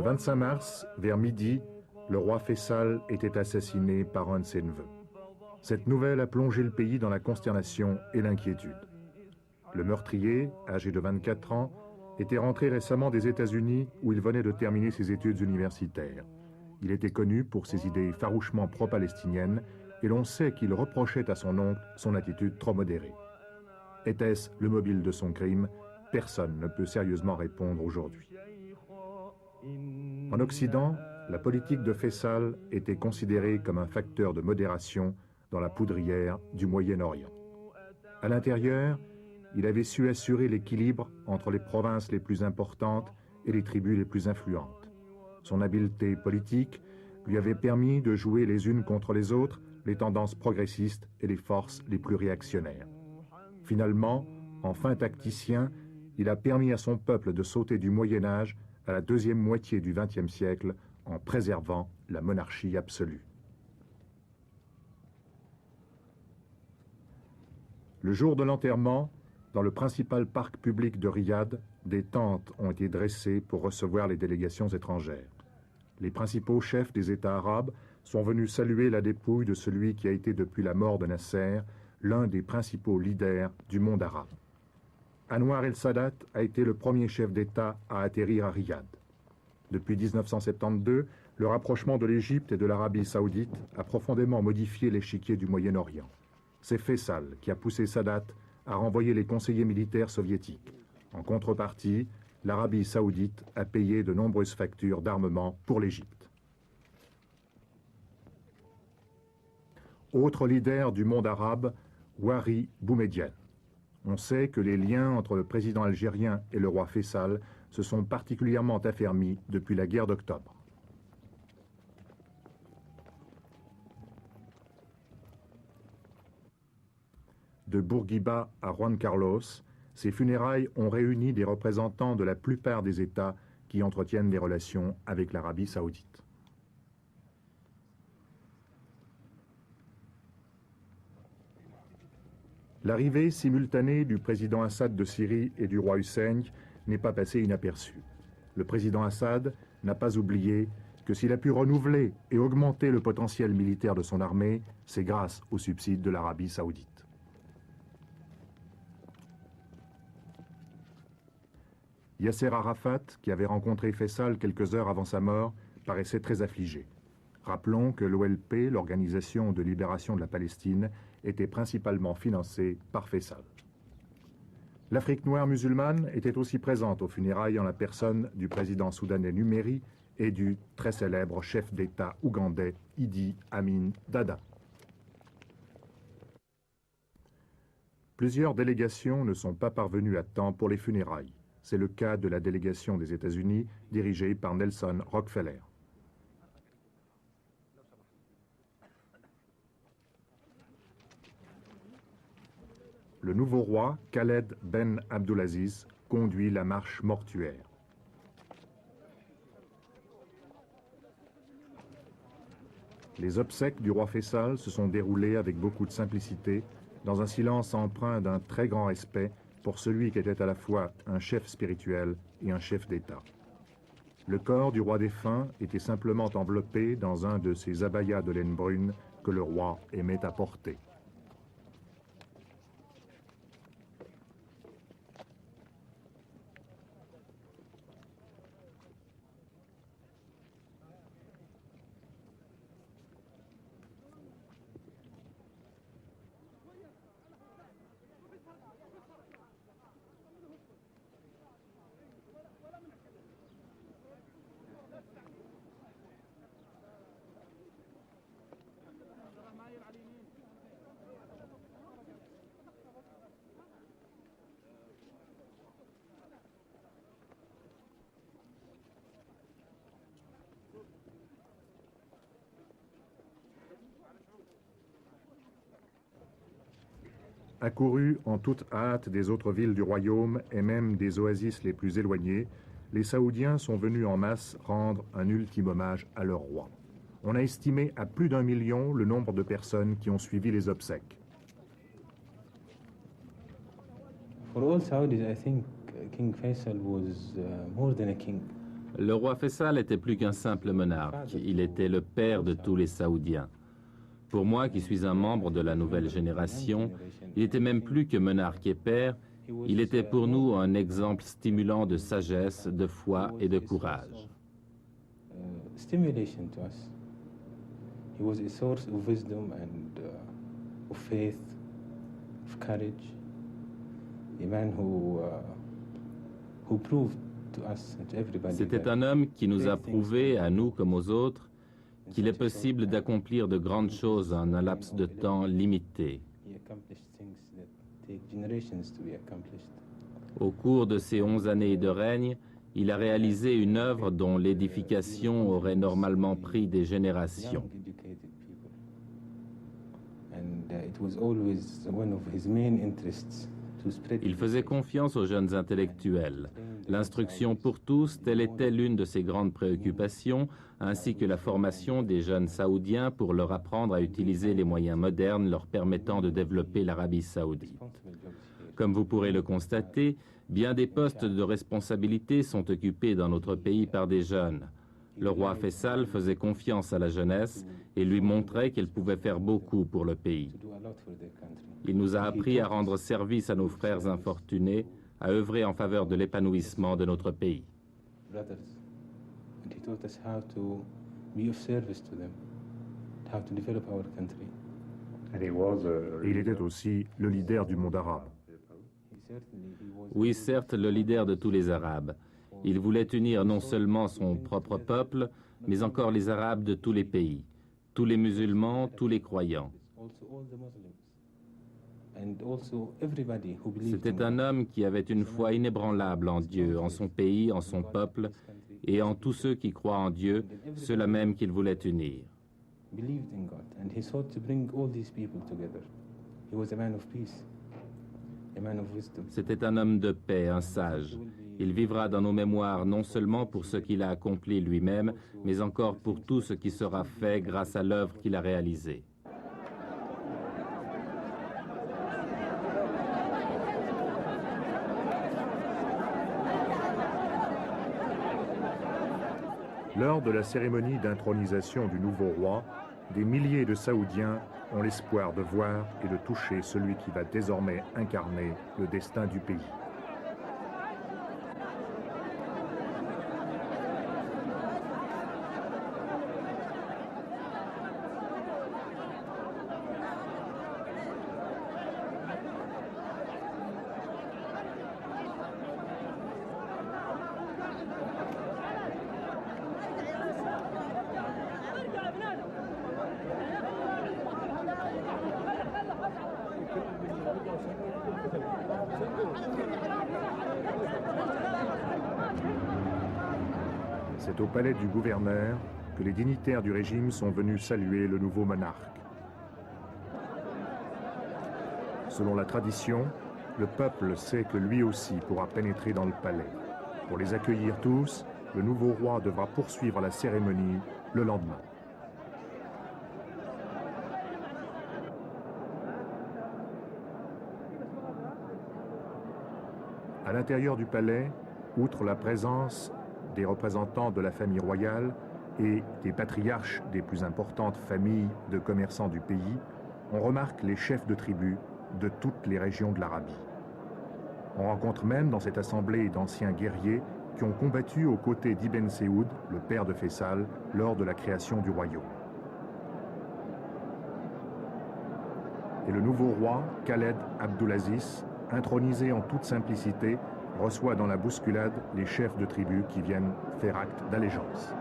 Le 25 mars, vers midi, le roi Faisal était assassiné par un de ses neveux. Cette nouvelle a plongé le pays dans la consternation et l'inquiétude. Le meurtrier, âgé de 24 ans, était rentré récemment des États-Unis où il venait de terminer ses études universitaires. Il était connu pour ses idées farouchement pro-palestiniennes et l'on sait qu'il reprochait à son oncle son attitude trop modérée. Était-ce le mobile de son crime? Personne ne peut sérieusement répondre aujourd'hui. En Occident, la politique de Faisal était considérée comme un facteur de modération dans la poudrière du Moyen-Orient. À l'intérieur, il avait su assurer l'équilibre entre les provinces les plus importantes et les tribus les plus influentes. Son habileté politique lui avait permis de jouer les unes contre les autres les tendances progressistes et les forces les plus réactionnaires. Finalement, en fin tacticien, il a permis à son peuple de sauter du Moyen-Âge à la deuxième moitié du XXe siècle en préservant la monarchie absolue. Le jour de l'enterrement, dans le principal parc public de Riyad, des tentes ont été dressées pour recevoir les délégations étrangères. Les principaux chefs des États arabes sont venus saluer la dépouille de celui qui a été depuis la mort de Nasser l'un des principaux leaders du monde arabe. Anwar el-Sadat a été le premier chef d'État à atterrir à Riyad. Depuis 1972, le rapprochement de l'Égypte et de l'Arabie saoudite a profondément modifié l'échiquier du Moyen-Orient. C'est Faisal qui a poussé Sadat à renvoyer les conseillers militaires soviétiques. En contrepartie, l'Arabie saoudite a payé de nombreuses factures d'armement pour l'Égypte. Autre leader du monde arabe, Wari Boumedienne. On sait que les liens entre le président algérien et le roi Faisal se sont particulièrement affermis depuis la guerre d'octobre. De Bourguiba à Juan Carlos, ces funérailles ont réuni des représentants de la plupart des États qui entretiennent des relations avec l'Arabie saoudite. L'arrivée simultanée du président Assad de Syrie et du roi Hussein n'est pas passée inaperçue. Le président Assad n'a pas oublié que s'il a pu renouveler et augmenter le potentiel militaire de son armée, c'est grâce aux subsides de l'Arabie saoudite. Yasser Arafat, qui avait rencontré Faisal quelques heures avant sa mort, paraissait très affligé. Rappelons que l'OLP, l'Organisation de libération de la Palestine, était principalement financée par Faisal. L'Afrique noire musulmane était aussi présente aux funérailles en la personne du président soudanais Numeri et du très célèbre chef d'État ougandais Idi Amin Dada. Plusieurs délégations ne sont pas parvenues à temps pour les funérailles. C'est le cas de la délégation des États-Unis dirigée par Nelson Rockefeller. Le nouveau roi, Khaled Ben Abdulaziz, conduit la marche mortuaire. Les obsèques du roi Faisal se sont déroulées avec beaucoup de simplicité, dans un silence empreint d'un très grand respect pour celui qui était à la fois un chef spirituel et un chef d'État. Le corps du roi défunt était simplement enveloppé dans un de ces abayas de laine brune que le roi aimait à porter. Accourus en toute hâte des autres villes du royaume et même des oasis les plus éloignées, les Saoudiens sont venus en masse rendre un ultime hommage à leur roi. On a estimé à plus d'1 million le nombre de personnes qui ont suivi les obsèques. For all Saudis, I think King Faisal was more than a king. Le roi Faisal était plus qu'un simple monarque, il était le père de tous les Saoudiens. Pour moi, qui suis un membre de la nouvelle génération, il était même plus que monarque et père, il était pour nous un exemple stimulant de sagesse, de foi et de courage. Stimulation to us. He was a source of wisdom and of faith, of courage. A man who proved to us and to everybody. C'était un homme qui nous a prouvé, à nous comme aux autres, qu'il est possible d'accomplir de grandes choses en un laps de temps limité. He accomplished things that take generations to be accomplished. Au cours de ces 11 années de règne, il a réalisé une œuvre dont l'édification aurait normalement pris des générations. Young, educated people. And it was always one of his main interests to spread. Il faisait confiance aux jeunes intellectuels. L'instruction pour tous, telle était l'une de ses grandes préoccupations, ainsi que la formation des jeunes saoudiens pour leur apprendre à utiliser les moyens modernes leur permettant de développer l'Arabie saoudite. Comme vous pourrez le constater, bien des postes de responsabilité sont occupés dans notre pays par des jeunes. Le roi Faisal faisait confiance à la jeunesse et lui montrait qu'elle pouvait faire beaucoup pour le pays. To do a lot for their country. Il nous a appris à rendre service à nos frères infortunés, à œuvrer en faveur de l'épanouissement de notre pays. Brothers. And he taught us how to be of service to them, how to develop our country. Et il était aussi le leader du monde arabe. He was Oui, certes, le leader de tous les Arabes. Il voulait unir non seulement son propre peuple, mais encore les Arabes de tous les pays, tous les musulmans, tous les croyants. also all the Muslims. And also everybody who believed in C'était un God. homme qui avait une foi inébranlable en Dieu, en son pays, en son peuple, et en tous ceux qui croient en Dieu, ceux-là même qu'il voulait unir. Believed in God, and he sought to bring all these people together. He was a man of peace, a man of wisdom. C'était un homme de paix, un sage. Il vivra dans nos mémoires non seulement pour ce qu'il a accompli lui-même, mais encore pour tout ce qui sera fait grâce à l'œuvre qu'il a réalisée. Lors de la cérémonie d'intronisation du nouveau roi, des milliers de Saoudiens ont l'espoir de voir et de toucher celui qui va désormais incarner le destin du pays. C'est au palais du gouverneur que les dignitaires du régime sont venus saluer le nouveau monarque. Selon la tradition, le peuple sait que lui aussi pourra pénétrer dans le palais. Pour les accueillir tous, le nouveau roi devra poursuivre la cérémonie le lendemain. À l'intérieur du palais, outre la présence des représentants de la famille royale et des patriarches des plus importantes familles de commerçants du pays, on remarque les chefs de tribus de toutes les régions de l'Arabie. On rencontre même dans cette assemblée d'anciens guerriers qui ont combattu aux côtés d'Ibn Saoud, le père de Faisal, lors de la création du royaume. Et le nouveau roi, Khaled Abdulaziz, intronisé en toute simplicité, reçoit dans la bousculade les chefs de tribus qui viennent faire acte d'allégeance.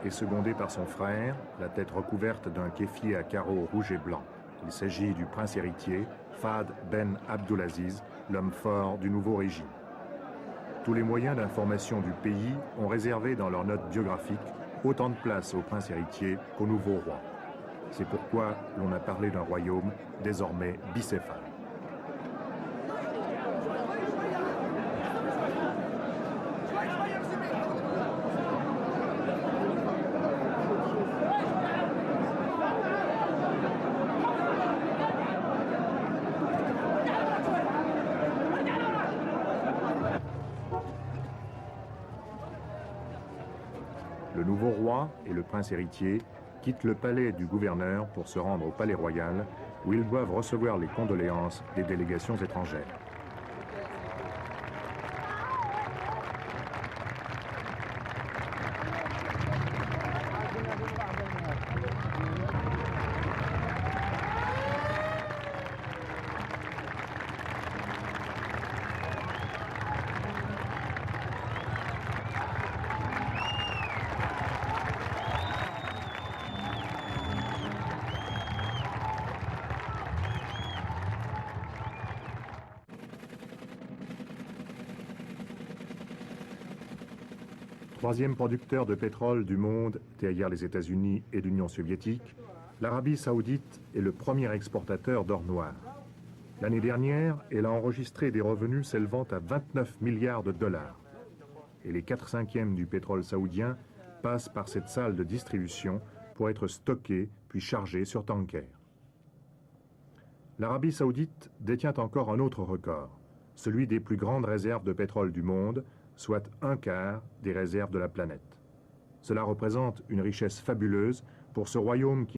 est secondé par son frère, la tête recouverte d'un kéfier à carreaux rouges et blancs. Il s'agit du prince héritier, Fahd Ben Abdulaziz, l'homme fort du nouveau régime. Tous les moyens d'information du pays ont réservé dans leurs notes biographiques autant de place au prince héritier qu'au nouveau roi. C'est pourquoi l'on a parlé d'un royaume désormais bicéphale. Le nouveau roi et le prince héritier quittent le palais du gouverneur pour se rendre au palais royal, où ils doivent recevoir les condoléances des délégations étrangères. Troisième producteur de pétrole du monde, derrière les États-Unis et l'Union soviétique, l'Arabie saoudite est le premier exportateur d'or noir. L'année dernière, elle a enregistré des revenus s'élevant à 29 milliards de dollars. Et les 4/5 du pétrole saoudien passent par cette salle de distribution pour être stockés puis chargés sur tankers. L'Arabie saoudite détient encore un autre record, celui des plus grandes réserves de pétrole du monde, soit 1/4 des réserves de la planète. Cela représente une richesse fabuleuse pour ce royaume qui